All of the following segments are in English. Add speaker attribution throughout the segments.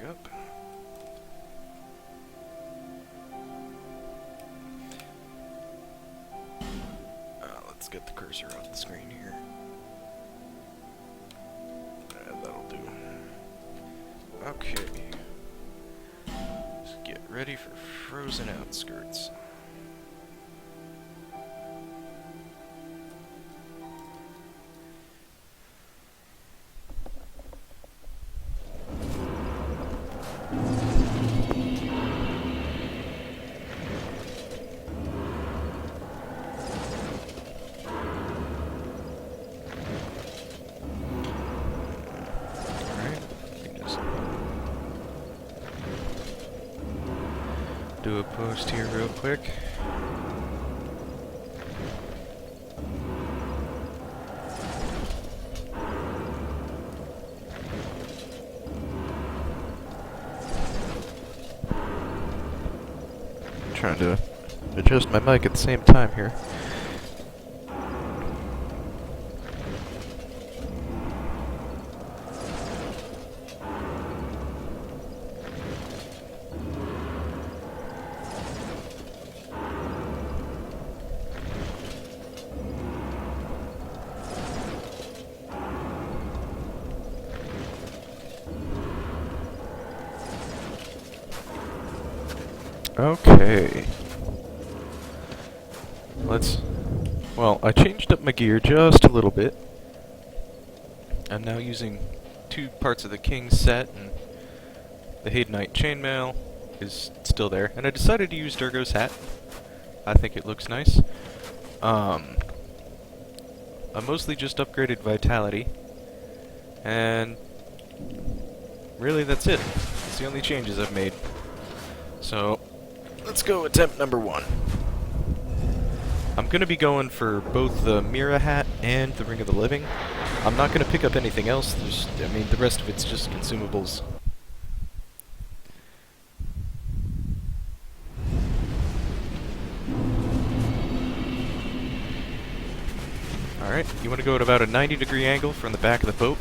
Speaker 1: back up. Let's get the cursor off the screen here. That'll do. Okay. Let's get ready for Frozen Outskirts. Do a post here real quick. Trying to adjust my mic at the same time here. Okay. Well, I changed up my gear just a little bit. I'm now using 2 parts of the King's set, and the Haydenite chainmail is still there. And I decided to use Durgo's hat. I think it looks nice. I mostly just upgraded Vitality. And really that's it. It's the only changes I've made. So, let's go attempt number 1. I'm going to be going for both the Mira hat and the Ring of the Living. I'm not going to pick up anything else. The rest of it's just consumables. Alright, you want to go at about a 90-degree angle from the back of the boat.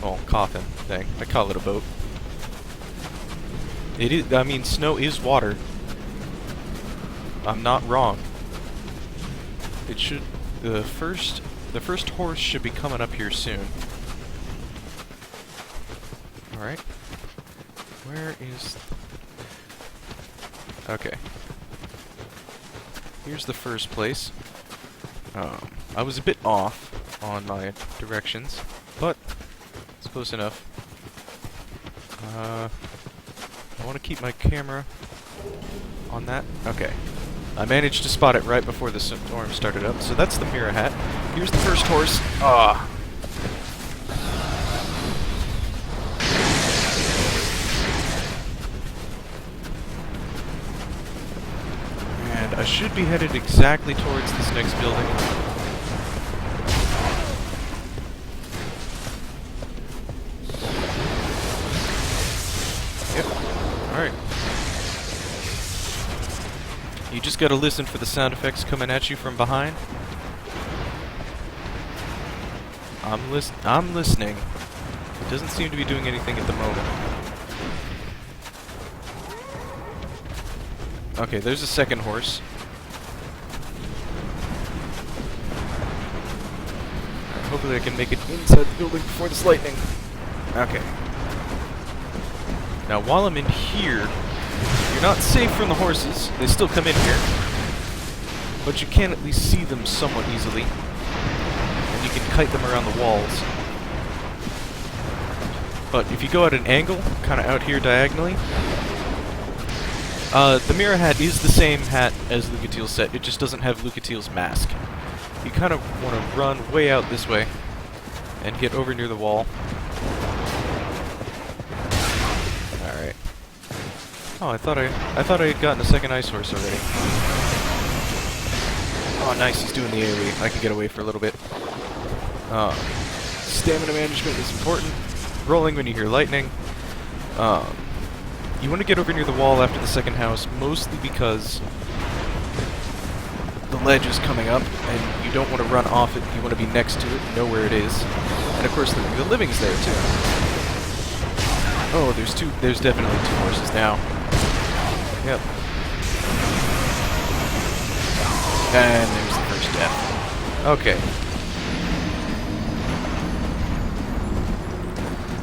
Speaker 1: Well, coffin thing. I call it a boat. It is, I mean, snow is water. I'm not wrong. It should, the first horse should be coming up here soon. Alright. Where is... Okay. Here's the first place. I was a bit off on my directions, but it's close enough. I want to keep my camera on that. Okay. I managed to spot it right before the storm started up, so that's the Mira hat. Here's the first horse. Ah. And I should be headed exactly towards this next building. Yep. Alright. You just gotta listen for the sound effects coming at you from behind. I'm listening. It doesn't seem to be doing anything at the moment. Okay, there's a second horse. Hopefully I can make it inside the building before this lightning. Okay. Now while I'm in here, you're not safe from the horses. They still come in here. But you can at least see them somewhat easily. And you can kite them around the walls. But if you go at an angle, kind of out here diagonally, the Mira hat is the same hat as Lucatiel's set. It just doesn't have Lucatiel's mask. You kind of want to run way out this way and get over near the wall. Alright. Oh, I thought I had gotten a second ice horse already. Oh, nice, he's doing the AoE. I can get away for a little bit. Stamina management is important. Rolling when you hear lightning. You want to get over near the wall after the second house, mostly because the ledge is coming up, and you don't want to run off it. You want to be next to it, know where it is. And of course, the living's there, too. Oh, there's definitely two horses now. Yep. And there's the first death. Okay.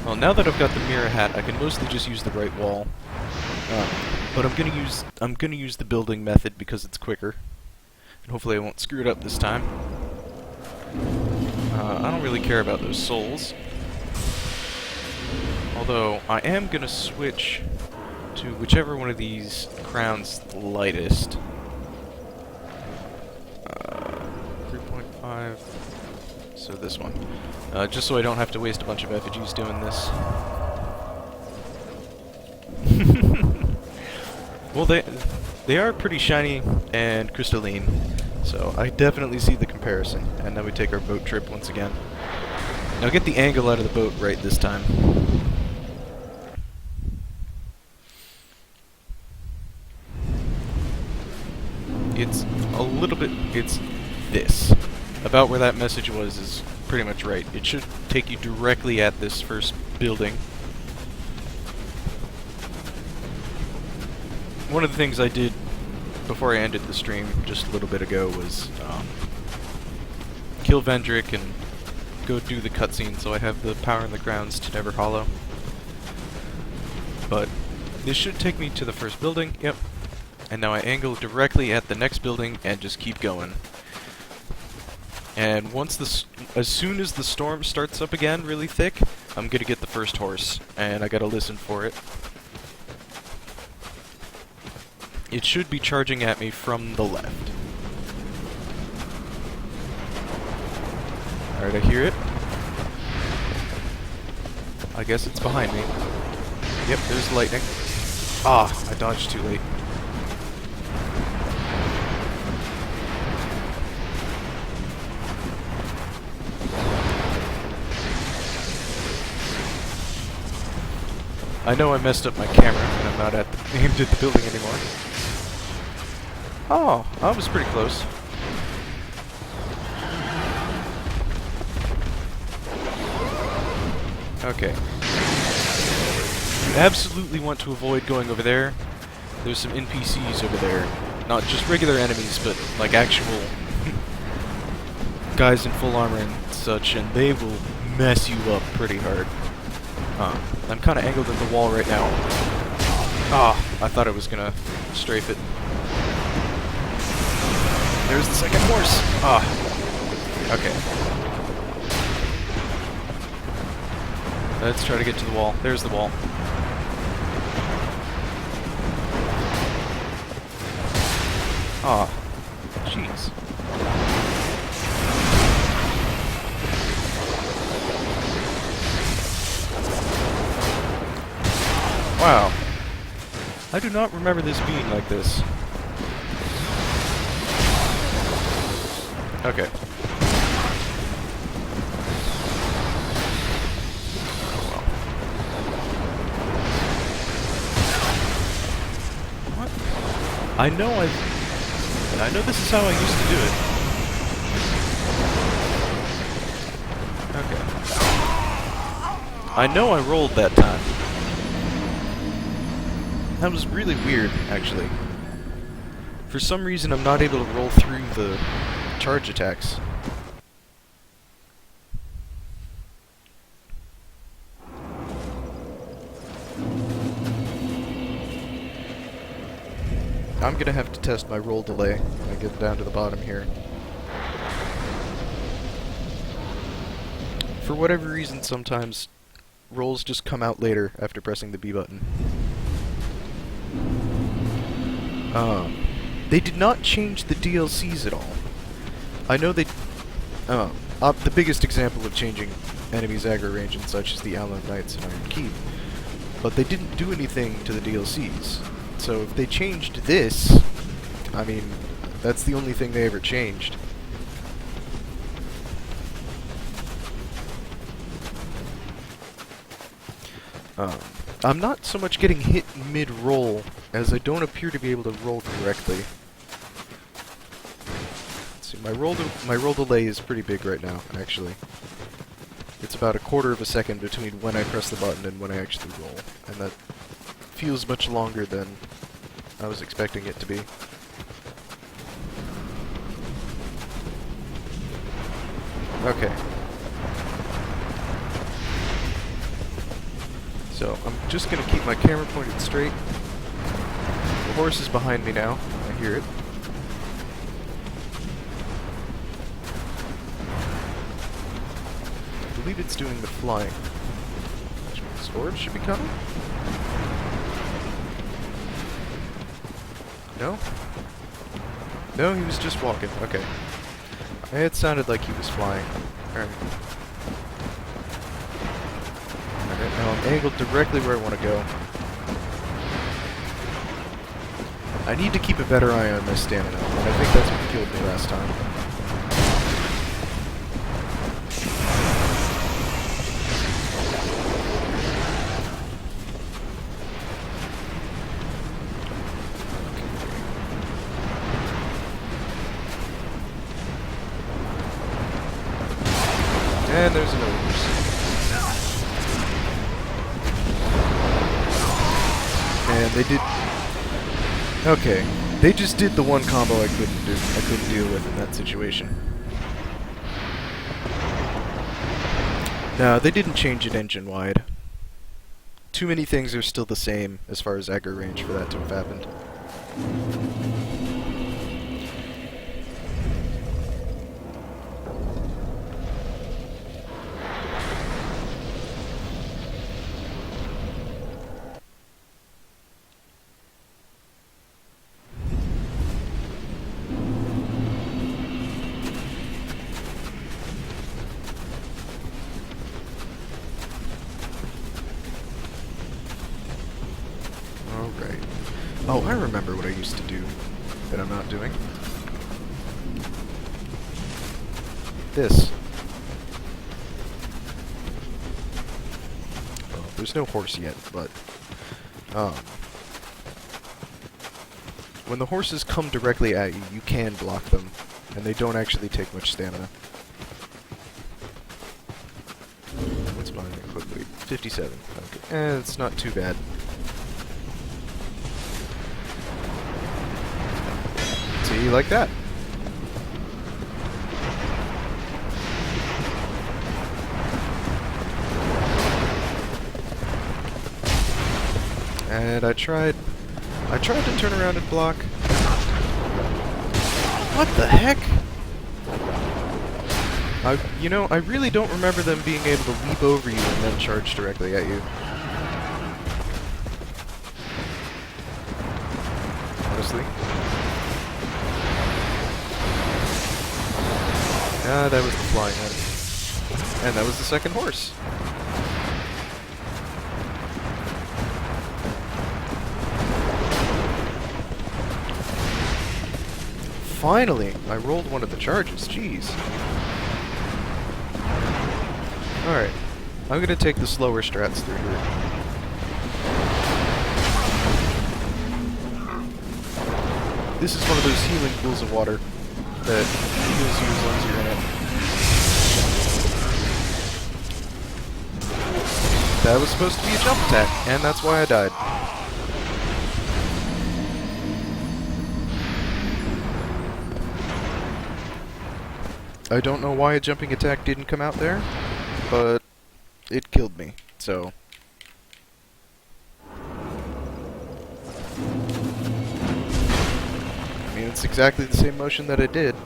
Speaker 1: Well, now that I've got the mirror hat, I can mostly just use the right wall. But I'm gonna use the building method because it's quicker, and hopefully I won't screw it up this time. I don't really care about those souls. Although, I am gonna switch to whichever one of these crowns the lightest. 3.5. So this one. Just so I don't have to waste a bunch of effigies doing this. Well, they are pretty shiny and crystalline, so I definitely see the comparison. And now we take our boat trip once again. Now get the angle out of the boat right this time. It's a little bit... it's this. About where that message was is pretty much right. It should take you directly at this first building. One of the things I did before I ended the stream just a little bit ago was kill Vendrick and go do the cutscene so I have the power in the grounds to never hollow. But this should take me to the first building, yep. And now I angle directly at the next building and just keep going. And as soon as the storm starts up again really thick, I'm gonna get the first horse, and I gotta listen for it. It should be charging at me from the left. Alright, I hear it. I guess it's behind me. Yep, there's lightning. Ah, I dodged too late. I know I messed up my camera, and I'm not aimed at the building anymore. Oh, I was pretty close. Okay. You absolutely want to avoid going over there. There's some NPCs over there. Not just regular enemies, but like actual guys in full armor and such, and they will mess you up pretty hard. I'm kind of angled at the wall right now. Ah, I thought I was gonna strafe it. There's the second horse. Ah. Okay. Let's try to get to the wall. There's the wall. Ah. Jeez. Wow. I do not remember this being like this. Okay. Oh well. What? I know this is how I used to do it. Okay. I know I rolled that time. That was really weird, actually. For some reason, I'm not able to roll through the charge attacks. I'm gonna have to test my roll delay when I get down to the bottom here. For whatever reason, sometimes rolls just come out later after pressing the B button. They did not change the DLCs at all. I know they... the biggest example of changing enemies' aggro range and such is the Alone Knights and Iron Keep. But they didn't do anything to the DLCs. So if they changed this, I mean, that's the only thing they ever changed. I'm not so much getting hit mid-roll as I don't appear to be able to roll correctly. Let's see, my roll delay is pretty big right now, actually. It's about 1/4 of a second between when I press the button and when I actually roll. and that feels much longer than I was expecting it to be. Okay. So, I'm just gonna keep my camera pointed straight. The horse is behind me now. I hear it. I believe it's doing the flying. Which means orbs should be coming? No? No, he was just walking. Okay. It sounded like he was flying. Alright. Alright, now I'm angled directly where I want to go. I need to keep a better eye on my stamina, and I think that's what killed me last time. And there's another horse. And they did... Okay, they just did the one combo I couldn't deal with in that situation. No, they didn't change it engine-wide. Too many things are still the same as far as aggro range for that to have happened. Alright. Oh, I remember what I used to do that I'm not doing. This. Well, there's no horse yet, but... when the horses come directly at you, you can block them, and they don't actually take much stamina. What's my quick weight? 57. Okay. It's not too bad. See, like that. And I tried to turn around and block. What the heck? I really don't remember them being able to leap over you and then charge directly at you. Honestly. Ah, that was the flying enemy. And that was the second horse. Finally! I rolled one of the charges, jeez. Alright. I'm gonna take the slower strats through here. This is one of those healing pools of water that heals you as long as you're in it. That was supposed to be a jump attack, and that's why I died. I don't know why a jumping attack didn't come out there, but it killed me, so... I mean, it's exactly the same motion that I did.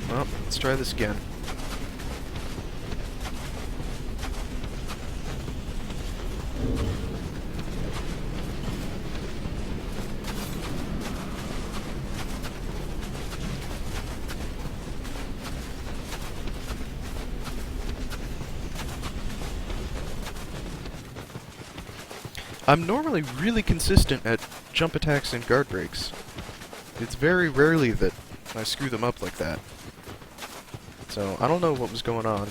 Speaker 1: Well, let's try this again. I'm normally really consistent at jump attacks and guard breaks. It's very rarely that I screw them up like that. So, I don't know what was going on.